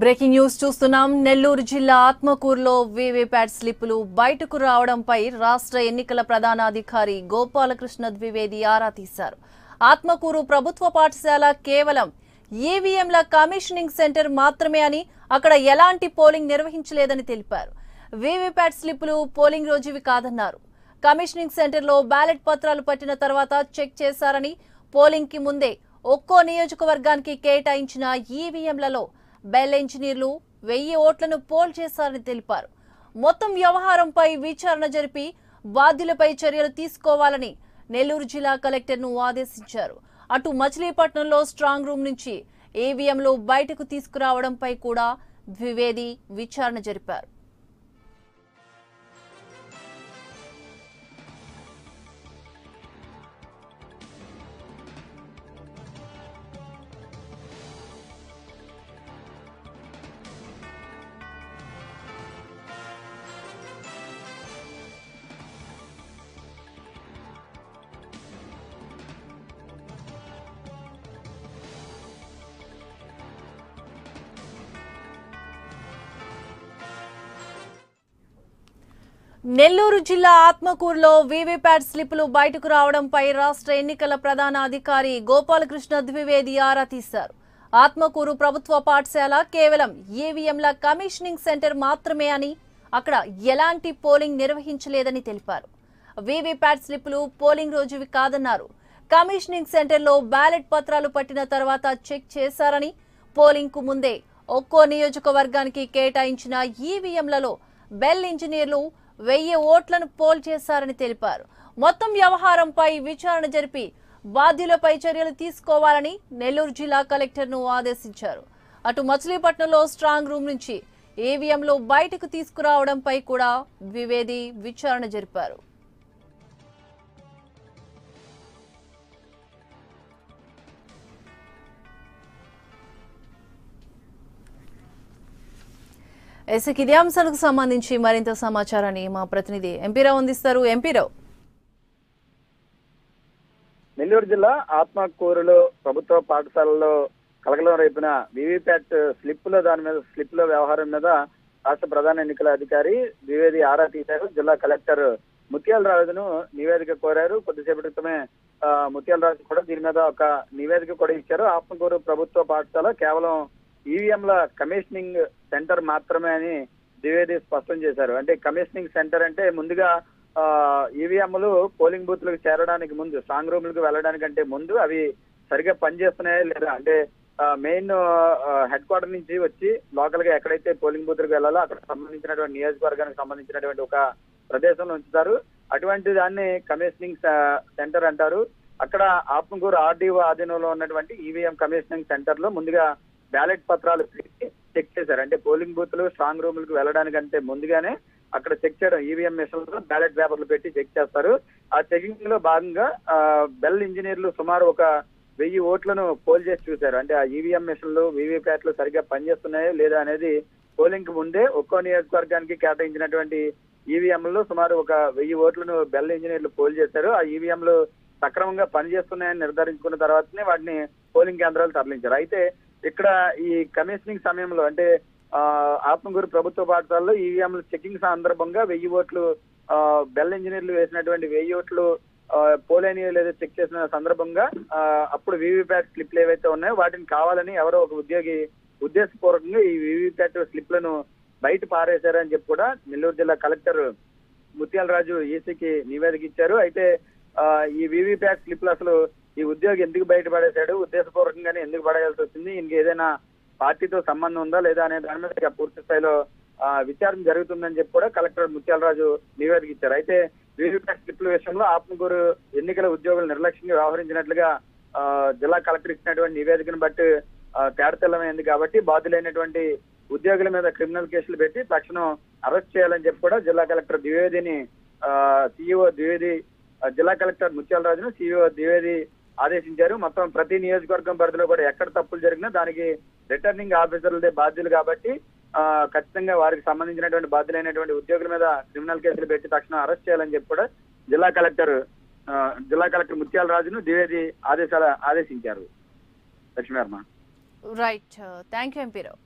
Breaking news చూస్తున్నాం. నెల్లూరు జిల్లా ఆత్మకూరులో వీవీప్యాట్ స్లిప్పులు బయటకు రావడంపై రాష్ట్ర ఎన్నికల ప్రధానాధికారి గోపాలకృష్ణ ద్వివేది ఆరా తీశారు. ఆత్మకూరు ప్రభుత్వ పాఠశాల కేవలం ఈవీఎంల కమిషనింగ్ సెంటర్ మాత్రమే అని, అక్కడ ఎలాంటి పోలింగ్ నిర్వహించలేదని తెలిపారు. వీవీప్యాట్ స్లిప్పులు పోలింగ్ రోజువి కాదన్నారు. కమిషనింగ్ సెంటర్లో బ్యాలెట్ పత్రాలు పట్టిన తర్వాత చెక్ చేశారని, పోలింగ్ కి ముందే ఒక్కో నియోజకవర్గానికి కేటాయించిన ఈవీఎంలలో బెల్ ఇంజనీర్లు 1000 ఓట్లను పోల్ చేశారని తెలిపారు. మొత్తం వ్యవహారంపై విచారణ జరిపి బాధ్యులపై చర్యలు తీసుకోవాలని నెల్లూరు జిల్లా కలెక్టర్ను ఆదేశించారు. అటు మచిలీపట్నంలో స్ట్రాంగ్ రూమ్ నుంచి ఈవీఎంలు బయటకు తీసుకురావడంపై కూడా ద్వివేది విచారణ జరిపారు. నెల్లూరు జిల్లా ఆత్మకూరులో వీవీప్యాట్ స్లిప్పులు బయటకు రావడంపై రాష్ట్ర ఎన్నికల ప్రధాన అధికారి గోపాలకృష్ణ ద్వివేది ఆరా తీశారు. ఆత్మకూరు ప్రభుత్వ పాఠశాల కేవలం ఈవీఎంల కమిషనింగ్ సెంటర్ మాత్రమే అని, అక్కడ ఎలాంటి పోలింగ్ నిర్వహించలేదని తెలిపారు. వీవీప్యాట్ స్లిప్పులు పోలింగ్ రోజువి కాదన్నారు. కమిషనింగ్ సెంటర్లో బ్యాలెట్ పత్రాలు పట్టిన తర్వాత చెక్ చేశారని, పోలింగ్ కు ముందే ఒక్కో నియోజకవర్గానికి కేటాయించిన ఈవీఎంలలో బెల్ ఇంజనీర్లు 1000 ఓట్లను పోల్ చేశారని తెలిపారు. మొత్తం వ్యవహారంపై విచారణ జరిపి బాధ్యులపై చర్యలు తీసుకోవాలని నెల్లూరు జిల్లా కలెక్టర్ను ఆదేశించారు. అటు మచిలీపట్నంలో స్ట్రాంగ్ రూమ్ నుంచి ఈవీఎంలు బయటకు తీసుకురావడంపై కూడా ద్వివేది విచారణ జరిపారు. ఇదే అంశాలకు సంబంధించి మరింత సమాచారాన్ని మా ప్రతినిధి ఎంపీరావు అందిస్తారు. ఎంపీరావు, నెల్లూరు జిల్లా ఆత్మకూరులో ప్రభుత్వ పాఠశాలలో కలకలం రేపిన వీవీప్యాట్ స్లిప్పుల వ్యవహారం మీద రాష్ట్ర ప్రధాన ఎన్నికల అధికారి ద్వివేది ఆరా తీశారు. జిల్లా కలెక్టర్ ముత్యాల రాజును నివేదిక కోరారు. కొద్దిసేపటి క్రితమే ముత్యాల రాజు కూడా దీని మీద ఒక నివేదిక కూడా ఇచ్చారు. ఆత్మకూరు ప్రభుత్వ పాఠశాల కేవలం ఈవీఎంల కమిషనింగ్ సెంటర్ మాత్రమే అని ద్వివేది స్పష్టం చేశారు. అంటే కమిషనింగ్ సెంటర్ అంటే ముందుగా ఈవీఎంలు పోలింగ్ బూత్లకు చేరడానికి ముందు, స్ట్రాంగ్ రూమ్లకు వెళ్ళడానికంటే ముందు అవి సరిగా పనిచేస్తున్నాయా లేదా, అంటే మెయిన్ హెడ్ క్వార్టర్ నుంచి వచ్చి లోకల్ గా ఎక్కడైతే పోలింగ్ బూత్లకు వెళ్ళాలో అక్కడ సంబంధించినటువంటి నియోజకవర్గానికి సంబంధించినటువంటి ఒక ప్రదేశంలో ఉంచుతారు. అటువంటి దాన్ని కమిషనింగ్ సెంటర్ అంటారు. అక్కడ ఆత్మకూరు ఆర్డీఓ ఆధీనంలో ఉన్నటువంటి ఈవీఎం కమిషనింగ్ సెంటర్ లో ముందుగా బ్యాలెట్ పత్రాలు చెక్ చేశారు. అంటే పోలింగ్ బూత్లు స్ట్రాంగ్ రూమ్లకు వెళ్ళడానికంటే ముందుగానే అక్కడ చెక్ చేయడం, ఈవీఎం మిషన్ లో బ్యాలెట్ పేపర్లు పెట్టి చెక్ చేస్తారు. ఆ చెకింగ్ లో భాగంగా బెల్ ఇంజనీర్లు సుమారు ఒక 1000 ఓట్లను పోల్ చేసి చూశారు. అంటే ఆ ఈవీఎం మిషన్లు వీవీప్యాట్లు సరిగ్గా పనిచేస్తున్నాయో లేదా అనేది పోలింగ్ కు ముందే ఒక్కో నియోజకవర్గానికి కేటాయించినటువంటి ఈవీఎంలు సుమారు ఒక 1000 ఓట్లను బెల్ ఇంజనీర్లు పోల్ చేశారు. ఆ ఈవీఎంలు సక్రమంగా పనిచేస్తున్నాయని నిర్ధారించుకున్న తర్వాతనే వాటిని పోలింగ్ కేంద్రాలు తరలించారు. అయితే ఇక్కడ ఈ కమిషనింగ్ సమయంలో, అంటే ఆత్మకూరు ప్రభుత్వ పాఠశాలలో ఈవీఎంలు చెకింగ్ సందర్భంగా 1000 ఓట్లు బెల్ ఇంజనీర్లు వేసినటువంటి 1000 ఓట్లు పోలేని లేదా చెక్ చేసిన సందర్భంగా అప్పుడు వీవీప్యాట్ స్లిప్లు ఏవైతే ఉన్నాయో వాటిని కావాలని ఎవరో ఒక ఉద్యోగి ఉద్దేశపూర్వకంగా ఈ వీవీప్యాట్ స్లిప్లను బయట పారేశారని చెప్పి కూడా నెల్లూరు జిల్లా కలెక్టర్ ముత్యాల రాజు ఈసీకి నివేదిక ఇచ్చారు. అయితే ఈ వీవీప్యాట్ స్లిప్లు అసలు ఈ ఉద్యోగి ఎందుకు బయట పడేశాడు, ఉద్దేశపూర్వకంగానే ఎందుకు పడేయాల్సి వచ్చింది, ఇంక ఏదైనా పార్టీతో సంబంధం ఉందా లేదా అనే దాని మీద పూర్తి స్థాయిలో విచారణ జరుగుతుందని చెప్పి కూడా కలెక్టర్ ముత్యాలరాజు నివేదిక ఇచ్చారు. అయితే వీవీప్యాట్ స్లిప్ల విషయంలో ఆత్మకూరు ఎన్నికల ఉద్యోగులు నిర్లక్ష్యంగా వ్యవహరించినట్లుగా జిల్లా కలెక్టర్ ఇచ్చినటువంటి నివేదికను బట్టి తేడతెల్లమైంది. కాబట్టి బాధ్యులైనటువంటి ఉద్యోగుల మీద క్రిమినల్ కేసులు పెట్టి తక్షణం అరెస్ట్ చేయాలని చెప్పి కూడా జిల్లా కలెక్టర్ ద్వివేదిని సిఇఓ ద్వివేది జిల్లా కలెక్టర్ ముత్యాల రాజును సిఇఓ ద్వివేది ఆదేశించారు. మొత్తం ప్రతి నియోజకవర్గం పరిధిలో కూడా ఎక్కడ తప్పులు జరిగినా దానికి రిటర్నింగ్ ఆఫీసర్లదే బాధ్యులు కాబట్టి ఖచ్చితంగా వారికి సంబంధించినటువంటి బాధ్యులైనటువంటి ఉద్యోగుల మీద క్రిమినల్ కేసులు పెట్టి తక్షణం అరెస్ట్ చేయాలని చెప్పి కూడా జిల్లా కలెక్టర్ ముత్యాల రాజును ద్వివేది ఆదేశించారు. Lakshmi Varma. Right, thank you ఎంపీరావు.